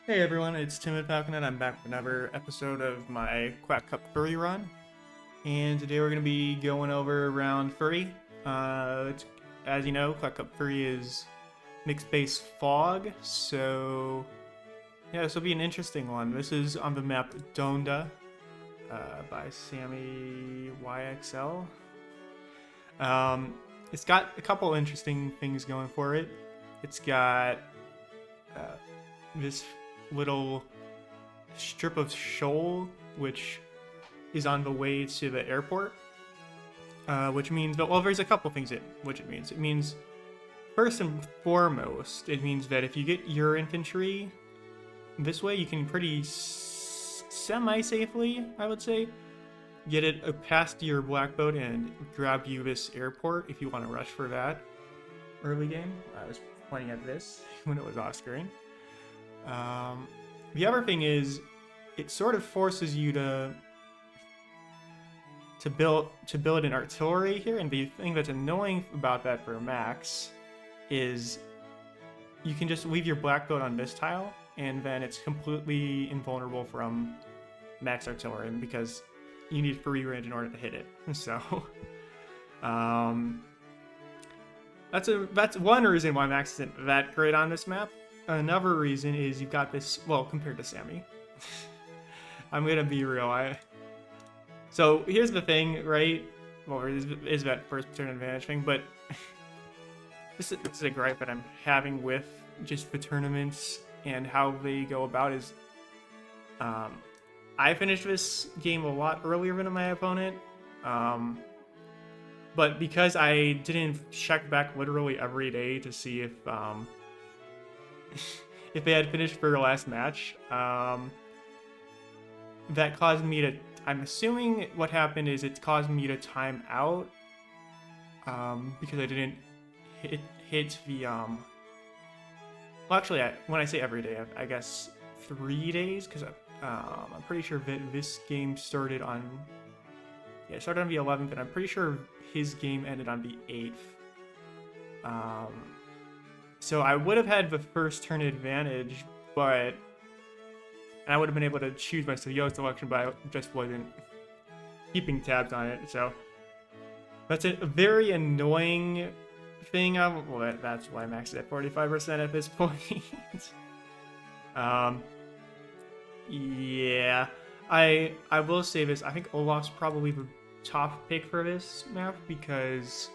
Hey everyone, it's Timid Falcon and I'm back with another episode of my Quack Cup Furry run. And today we're going to be going over round Furry. As you know, Quack Cup Furry is mixed base fog, so yeah, this will be an interesting one. This is on the map Donda by Sammy YXL. It's got a couple interesting things going for it. It's got uh, this little strip of shoal which is on the way to the airport, which means that, well, there's a couple things which it means. It means, first and foremost, it means that if you get your infantry this way, you can pretty semi-safely, I would say, get it past your black boat and grab you this airport if you want to rush for that early game. I was pointing at this when it was off screen. The other thing is, it sort of forces you to build an artillery here, and the thing that's annoying about that for Max is you can just leave your black boat on this tile, and then it's completely invulnerable from Max artillery because you need free range in order to hit it. So, that's one reason why Max isn't that great on this map. Another reason is you've got this, well, compared to Sammy. I'm gonna be real. So here's the thing, right? Well, is that first turn advantage thing, but this is a gripe that I'm having with just the tournaments and how they go about is, I finished this game a lot earlier than my opponent, but because I didn't check back literally every day to see if if they had finished for their last match, that caused me to, I'm assuming what happened is it caused me to time out, because I didn't hit the, well, actually, when I say every day, I guess 3 days, because I'm pretty sure that this game started on, yeah, it started on the 11th, and I'm pretty sure his game ended on the 8th. So I would have had the first turn advantage, and I would have been able to choose my studio selection, but I just wasn't keeping tabs on it. So that's a very annoying thing. Well, that's why I maxed it at 45% at this point. Yeah, I will say this. I think Olaf's probably the top pick for this map because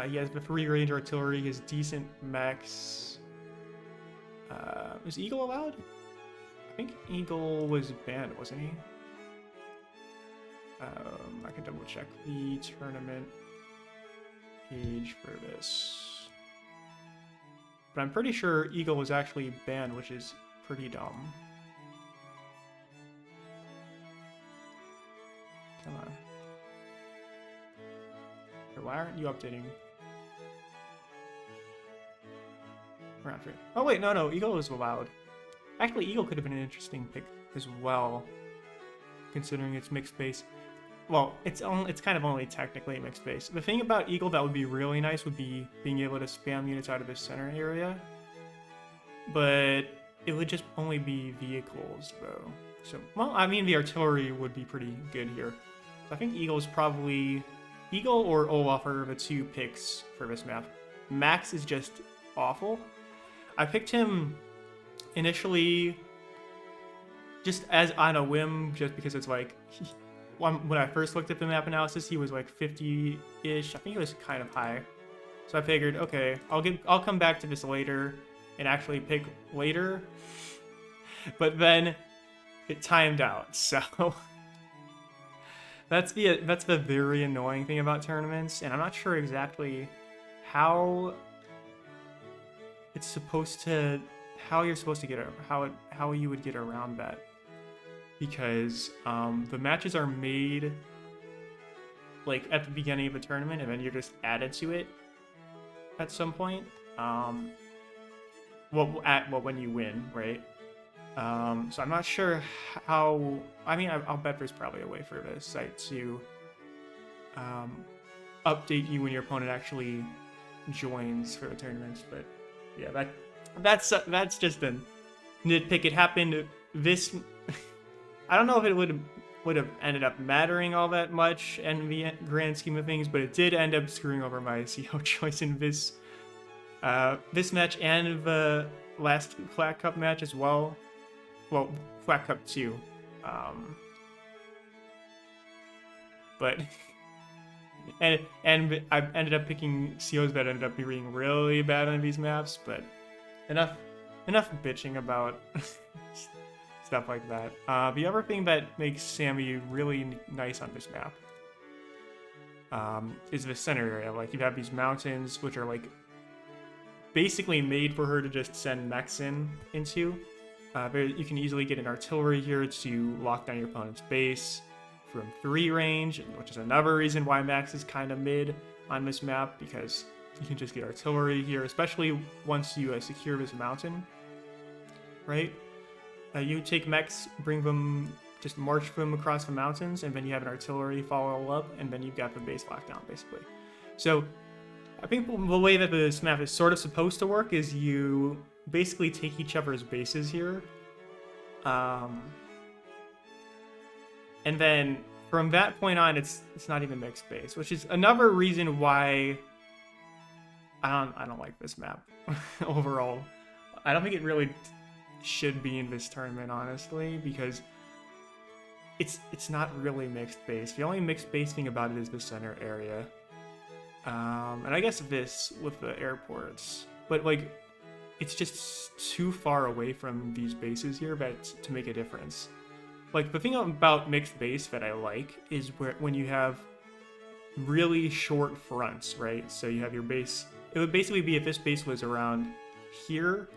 he has the free range artillery, his decent mechs. Is Eagle allowed? I think Eagle was banned, wasn't he? I can double check the tournament page for this. But I'm pretty sure Eagle was actually banned, which is pretty dumb. Come on. Why aren't you updating? Round 3. Oh wait, no, Eagle is allowed. Actually, Eagle could have been an interesting pick as well, considering it's mixed base. Well, it's kind of only technically mixed base. The thing about Eagle that would be really nice would be being able to spam units out of the center area, but it would just only be vehicles though. So, well, I mean, the artillery would be pretty good here. So I think Eagle or Olaf are the two picks for this map. Max is just awful. I picked him initially just as on a whim, just because it's like, when I first looked at the map analysis, he was like 50-ish. I think he was kind of high. So I figured, okay, I'll come back to this later and actually pick later. But then it timed out, so that's the very annoying thing about tournaments, and I'm not sure exactly how it's supposed to, how you're supposed to get it, how you would get around that, because the matches are made like at the beginning of a tournament, and then you're just added to it at some point. When you win, right? So I'm not sure how. I mean, I'll bet there's probably a way for the site to update you when your opponent actually joins for the tournaments, but yeah, that's just nitpick. It happened this. I don't know if it would have ended up mattering all that much in the grand scheme of things, but it did end up screwing over my CO choice in this match and the last Quack Cup match as well. Well, Quack Cup 2. But and I ended up picking COs that ended up being really bad on these maps. But enough bitching about stuff like that. The other thing that makes Sammy really nice on this map is the center area. Like, you have these mountains, which are like basically made for her to just send mechs into. You can easily get an artillery here to lock down your opponent's base from 3 range, which is another reason why Max is kind of mid on this map, because you can just get artillery here, especially once you secure this mountain, right? You take mechs, bring them, just march them across the mountains, and then you have an artillery follow up, and then you've got the base lockdown, basically. So I think the way that this map is sort of supposed to work is you basically take each other's bases here. And then from that point on, it's not even mixed base, which is another reason why I don't like this map overall. I don't think it really should be in this tournament, honestly, because it's not really mixed base. The only mixed base thing about it is the center area. And I guess this with the airports, but like, it's just too far away from these bases here to make a difference. Like, the thing about mixed base that I like is when you have really short fronts, right? So you have your base. It would basically be if this base was around here,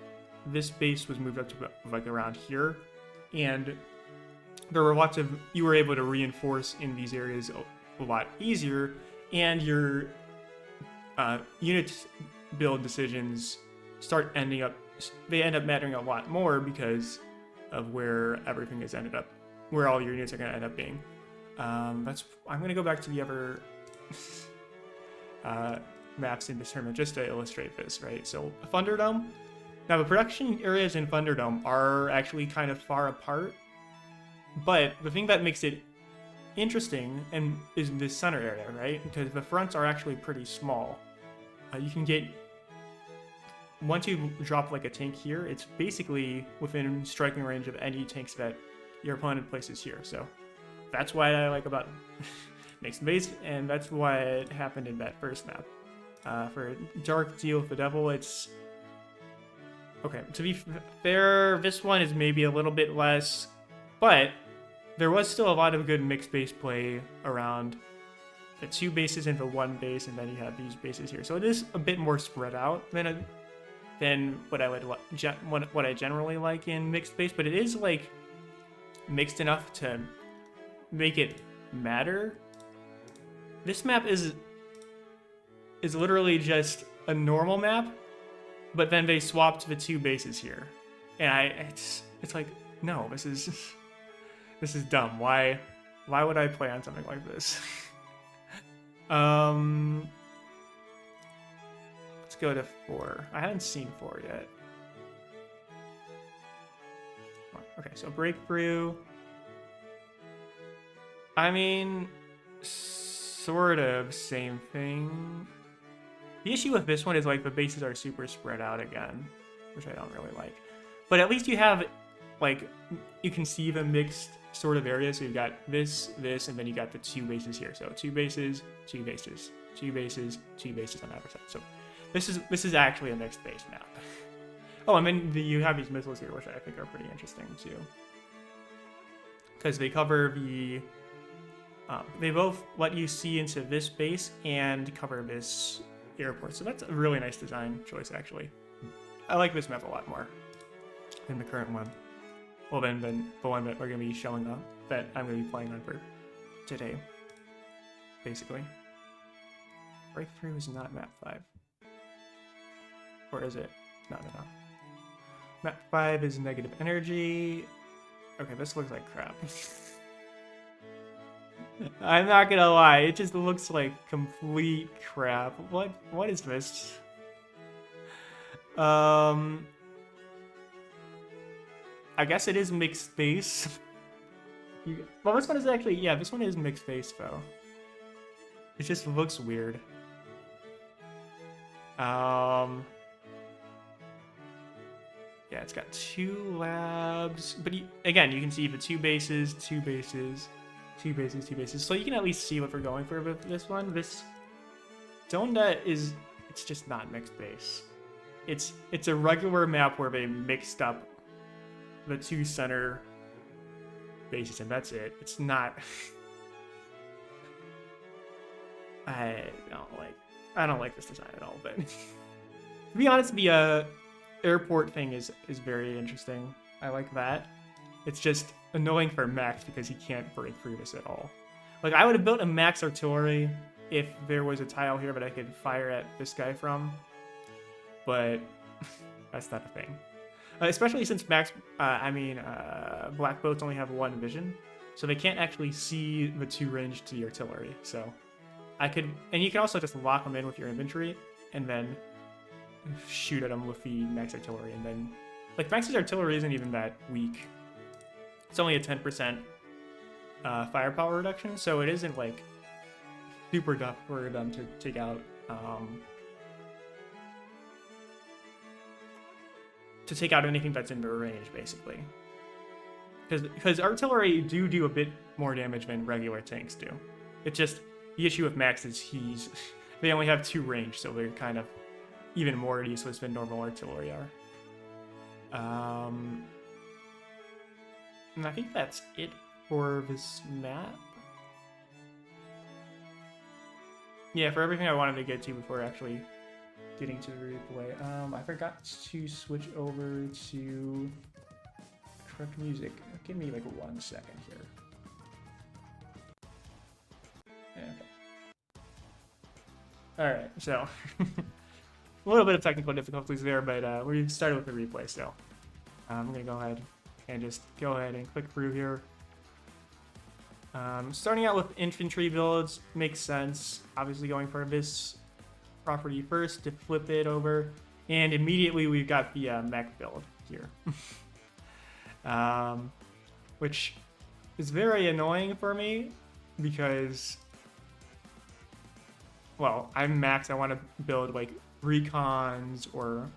this base was moved up to like around here, and there were you were able to reinforce in these areas a lot easier, and your unit build decisions they end up mattering a lot more because of where everything has ended up, where all your units are going to end up being. I'm going to go back to the other maps in this tournament just to illustrate this, right? So Thunderdome. Now, the production areas in Thunderdome are actually kind of far apart, but the thing that makes it interesting is this center area, right? Because the fronts are actually pretty small. You can get, once you drop like a tank here, it's basically within striking range of any tanks that your opponent places here. So that's why I like about mixed base, and that's why it happened in that first map. For Dark Deal with the Devil, it's okay. To be fair, this one is maybe a little bit less, but there was still a lot of good mixed base play around the 2 bases and the 1 base, and then you have these bases here. So it is a bit more spread out than what I generally like in mixed base, but it is like mixed enough to make it matter. This map is literally just a normal map, but then they swapped the 2 bases here, and it's like, no, this is dumb. Why would I play on something like this? Let's go to 4. I haven't seen 4 yet. Okay, so Breakthrough. I mean, sort of same thing. The issue with this one is like the bases are super spread out again, which I don't really like. But at least you have, like, you can see the mixed sort of area. So you've got this, and then you got the 2 bases here. So 2 bases, 2 bases, 2 bases, 2 bases on either side. So this is actually a mixed base map. Oh, and then you have these missiles here, which I think are pretty interesting too, because they cover the. They both let you see into this base and cover this airport. So that's a really nice design choice, actually. I like this map a lot more than the current one. Well, then the one that we're going to be showing up, that I'm going to be playing on for today, basically. Breakthrough is not map 5. Or is it? No. Map 5 is negative energy. Okay, this looks like crap. I'm not gonna lie, it just looks like complete crap. What is this? I guess it is mixed base. Well, this one is actually, yeah, this one is mixed base though. It just looks weird. Yeah, it's got 2 labs, but again, you can see the 2 bases, 2 bases, 2 bases, 2 bases. So you can at least see what we're going for with this one. This Donda is, it's just not mixed base. It's a regular map where they mixed up the 2 center bases, and that's it. It's not. I don't like this design at all. But to be honest, the airport thing is very interesting. I like that. It's just annoying for Max because he can't break through this at all. Like, I would have built a Max artillery if there was a tile here that I could fire at this guy from, but that's not a thing. Especially since Max, black boats only have 1 vision, so they can't actually see the 2 range to the artillery. So I could, and you can also just lock them in with your infantry and then shoot at them with the Max artillery, and then, like, Max's artillery isn't even that weak. It's only a 10% firepower reduction, so it isn't like super tough for them to take out. To take out anything that's in their range, basically. Because artillery do a bit more damage than regular tanks do. It's just the issue with Max is they only have 2 range, so they're kind of even more useless than normal artillery are. And I think that's it for this map. Yeah, for everything I wanted to get to before actually getting to the replay. I forgot to switch over to correct music. Give me like 1 second here. Okay. Alright, so a little bit of technical difficulties there, but we started with the replay, so I'm gonna go ahead and just click through here. Starting out with infantry builds makes sense. Obviously going for this property first to flip it over, and immediately we've got the mech build here. Which is very annoying for me because, well, I'm Max. I want to build like recons or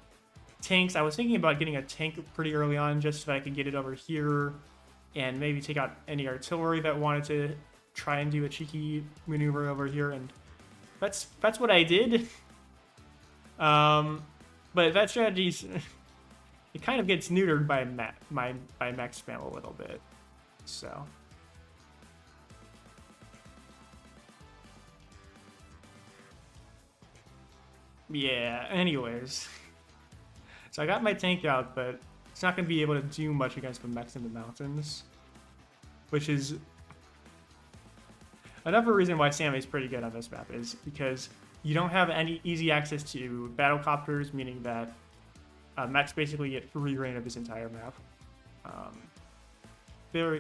tanks. I was thinking about getting a tank pretty early on just so I could get it over here and maybe take out any artillery that wanted to try and do a cheeky maneuver over here, and that's what I did. But that strategy's it kind of gets neutered by Max spam a little bit. So yeah, anyways. So I got my tank out, but it's not going to be able to do much against the mechs in the mountains, which is another reason why Sam is pretty good on this map, is because you don't have any easy access to battlecopters, meaning that mechs basically get free reign of this entire map.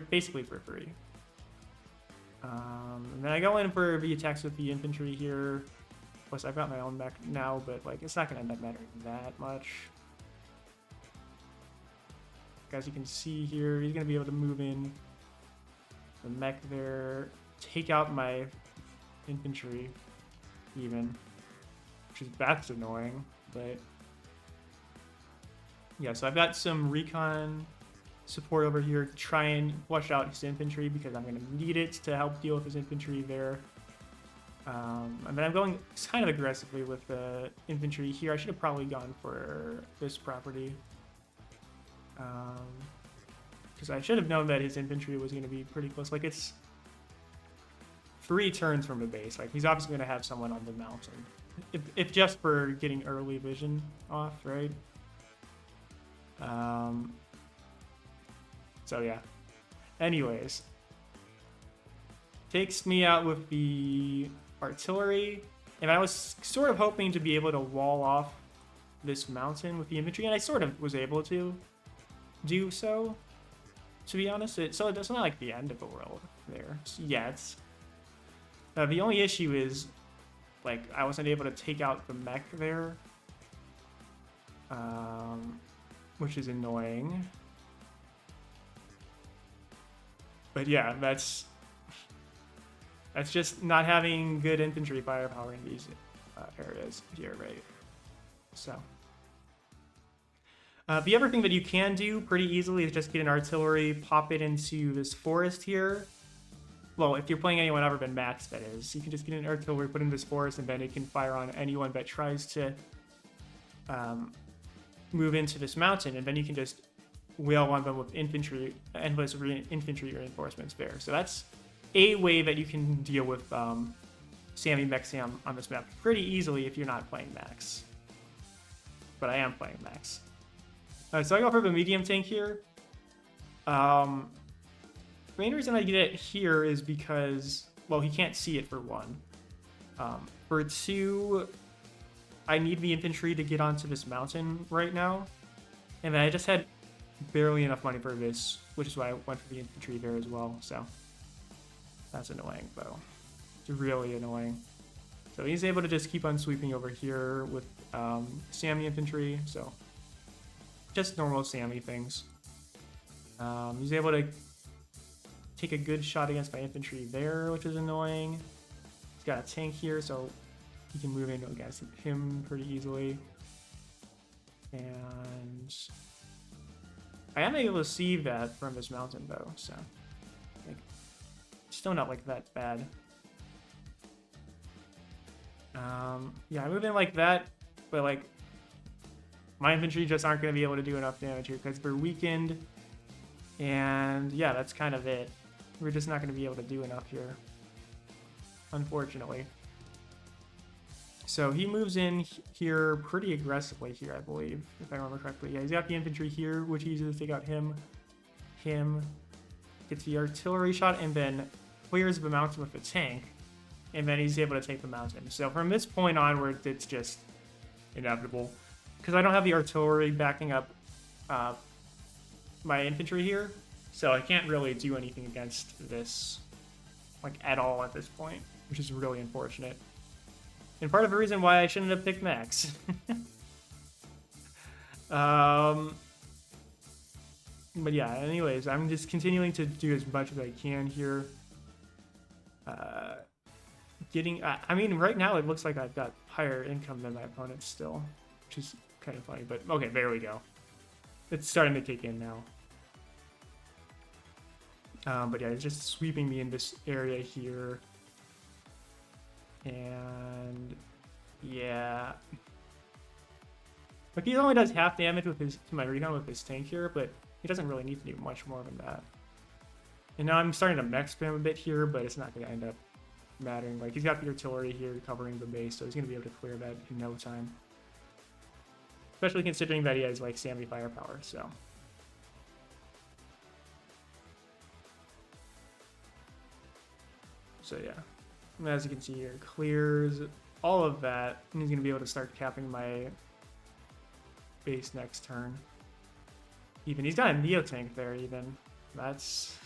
Basically for free. And then I go in for the attacks with the infantry here. Plus, I've got my own mech now, but like it's not going to end up mattering that much. As you can see here, he's going to be able to move in the mech there, take out my infantry even, that's annoying, but yeah, so I've got some recon support over here to try and flush out his infantry because I'm going to need it to help deal with his infantry there. And then I'm going kind of aggressively with the infantry here. I should have probably gone for this property. Because I should have known that his infantry was going to be pretty close. Like, it's 3 turns from the base. Like, he's obviously going to have someone on the mountain. If just for getting early vision off, right? So, yeah. Anyways. Takes me out with the artillery. And I was sort of hoping to be able to wall off this mountain with the infantry. And I sort of was able to do so, to be honest. So it's not like the end of the world there yet. The only issue is, like, I wasn't able to take out the mech there, which is annoying. But yeah, that's just not having good infantry firepower in these areas here, right? So. The other thing that you can do pretty easily is just get an artillery, pop it into this forest here. Well, if you're playing anyone other than Max, that is. You can just get an artillery, put in this forest, and then it can fire on anyone that tries to move into this mountain, and then you can just whale on them with infantry, endless infantry reinforcements there. So that's a way that you can deal with Sammy Mech Sam on this map pretty easily if you're not playing Max. But I am playing Max. So I go for the medium tank here. The main reason I get it here is because, well, he can't see it for one. For two, I need the infantry to get onto this mountain right now. And then I just had barely enough money for this, which is why I went for the infantry there as well. So that's annoying, though. It's really annoying. So he's able to just keep on sweeping over here with Sammy infantry. So just normal Sammy things. He's able to take a good shot against my infantry there, which is annoying. He's got a tank here, so he can move in against him pretty easily. And I am able to see that from this mountain, though, so like, still not like that bad. Yeah, I move in like that, but like my infantry just aren't going to be able to do enough damage here because they're weakened. And yeah, that's kind of it. We're just not going to be able to do enough here, unfortunately. So he moves in here pretty aggressively here, I believe, if I remember correctly. Yeah, he's got the infantry here, which he uses to take out him, gets the artillery shot, and then clears the mountain with the tank, and then he's able to take the mountain. So from this point onward, it's just inevitable. Because I don't have the artillery backing up my infantry here, so I can't really do anything against this, like, at all at this point, which is really unfortunate. And part of the reason why I shouldn't have picked Max. But yeah, anyways, I'm just continuing to do as much as I can here. I mean, right now it looks like I've got higher income than my opponents still, which is kind of funny, but okay, there we go. It's starting to kick in now. But yeah, it's just sweeping me in this area here. And yeah. Like, he only does half damage with his to my recon with his tank here, but he doesn't really need to do much more than that. And now I'm starting to mech spam a bit here, but it's not going to end up mattering. Like, he's got the artillery here covering the base, so he's going to be able to clear that in no time. Especially considering that he has, like, Sammy firepower, so. So, yeah. And as you can see here, clears all of that, and he's going to be able to start capping my base next turn. Even, he's got a Neo tank there, even. That's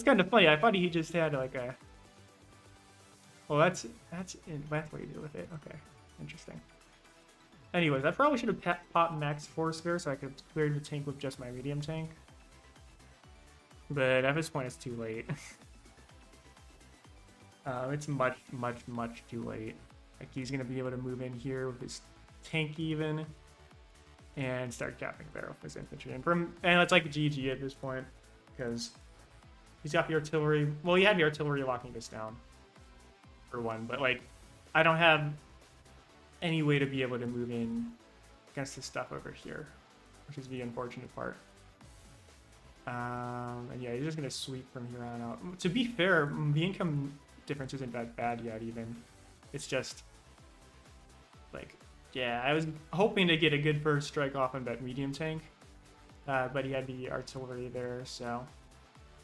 kind of funny. I thought he just had, like, a... Well, that's what you do with it. Okay, interesting. Anyways, I probably should have popped Max Force there so I could clear the tank with just my medium tank. But at this point, it's too late. It's much, much, much too late. Like, he's going to be able to move in here with his tank even and start capping there with his infantry. And it's like GG at this point because he's got the artillery. Well, he had the artillery locking this down for one, but like I don't have any way to be able to move in against this stuff over here, which is the unfortunate part. And yeah, he's just going to sweep from here on out. To be fair, the income difference isn't that bad yet even. It's just like, yeah, I was hoping to get a good first strike off on that medium tank, but he had the artillery there, so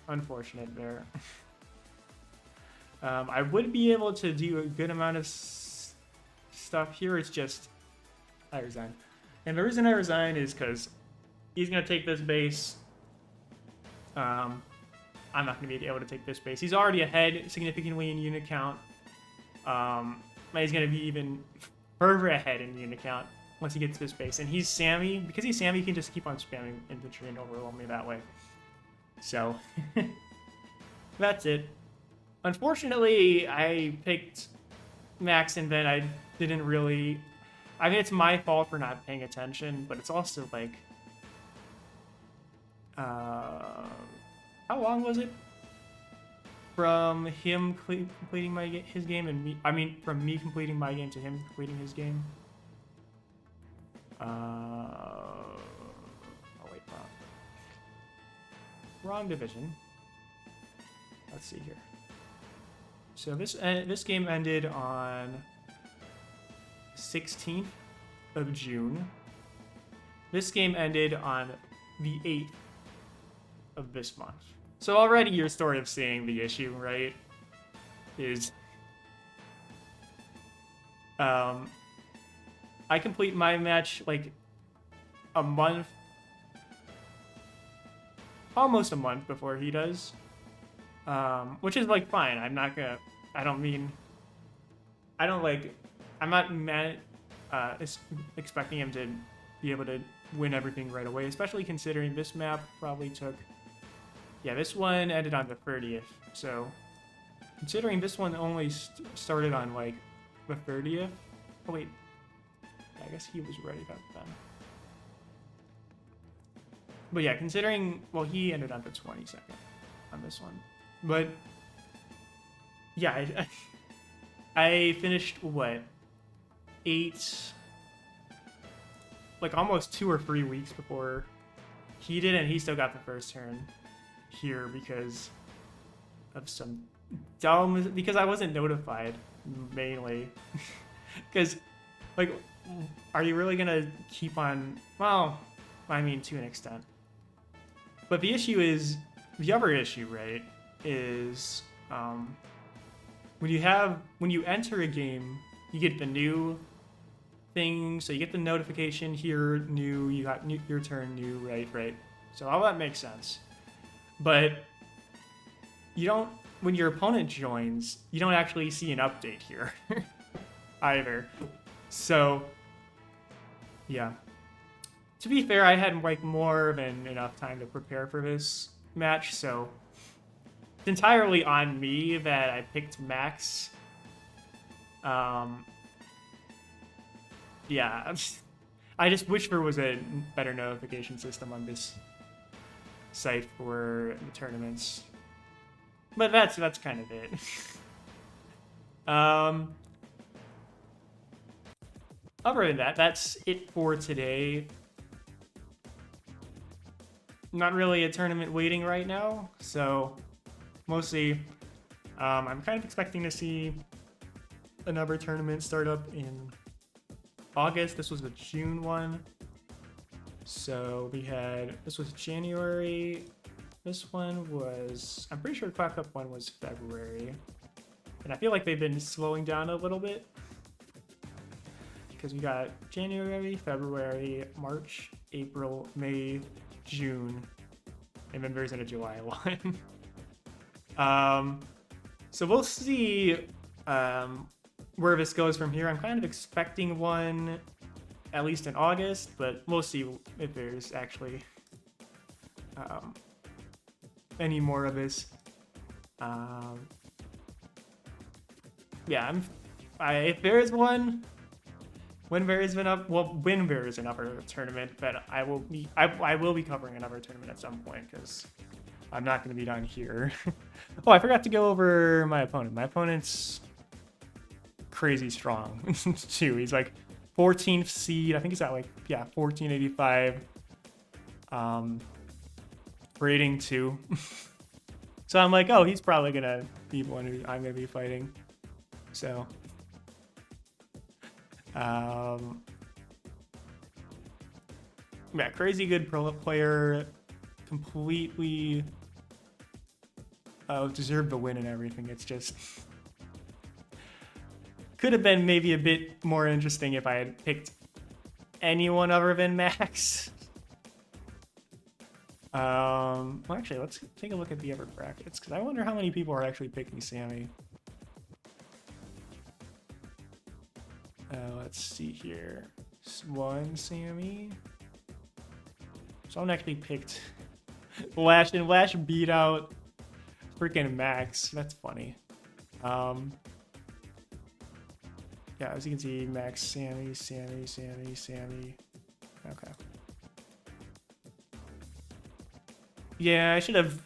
unfortunate there. I would be able to do a good amount of stuff here. It's just I resign. And the reason I resign is because he's going to take this base. I'm not going to be able to take this base. He's already ahead significantly in unit count. He's going to be even further ahead in unit count once he gets this base. And he's Sammy. Because he's Sammy, he can just keep on spamming infantry and overwhelm me that way. So, that's it. Unfortunately, I picked Max and then I didn't really... I mean, it's my fault for not paying attention, but it's also like... how long was it? From him completing his game and me... I mean, from me completing my game to him completing his game. Oh, wait, wrong division. Let's see here. So this game ended on 16th of June. This game ended on the 8th of this month. So already you're sort of seeing the issue, right? Is I complete my match like a month, almost a month before he does, which is like fine. I'm not expecting him to be able to win everything right away, especially considering this map probably took, yeah, this one ended on the 30th, so considering this one only started on like the 30th, oh wait, I guess he was ready about then. But yeah, considering, well, he ended on the 22nd on this one. But yeah, I finished, what, like almost 2 or 3 weeks before he did, and he still got the first turn here because of some because I wasn't notified, mainly. Because, like, are you really gonna keep on, well, I mean, to an extent. But the issue is, the other issue, right, is when you enter a game, you get the new thing, so you get the notification here, new, you got your turn, new, right. So all that makes sense. But you don't, when your opponent joins, you don't actually see an update here either. So, yeah. To be fair, I had like more than enough time to prepare for this match, so it's entirely on me that I picked Max. Yeah, I just wish there was a better notification system on this site for the tournaments. But that's kind of it. Other than that, that's it for today. Not really a tournament waiting right now, so mostly I'm kind of expecting to see another tournament start up in August. This was the June one. So we had, this was January. This one was, I'm pretty sure Quack Cup one was February. And I feel like they've been slowing down a little bit. Because we got January, February, March, April, May, June, and then there's a July one. So we'll see where this goes from here. I'm kind of expecting one at least in August, but we'll see if there's actually any more of this. Yeah, if there is one, when there is another tournament, that I will be covering another tournament at some point, because I'm not going to be done here. Oh, I forgot to go over my opponent. My opponent's crazy strong too. He's like 14th seed. I think he's at like, yeah, 1485. Rating 2. So I'm like, oh, he's probably gonna be one who I'm gonna be fighting. So yeah, crazy good pro player, completely deserved the win and everything. It's just could have been maybe a bit more interesting if I had picked anyone other than Max. Well, actually, let's take a look at the other brackets, because I wonder how many people are actually picking Sammy. Let's see here. One Sammy. Someone actually picked Lash, and Lash beat out freaking Max. That's funny. Yeah, as you can see, Max, Sammy. Okay. Yeah, I should have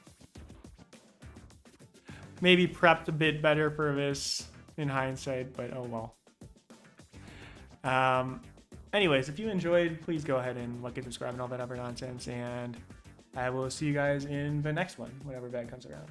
maybe prepped a bit better for this in hindsight, but oh well. Anyways, if you enjoyed, please go ahead and like and subscribe and all that other nonsense, and I will see you guys in the next one, whenever that comes around.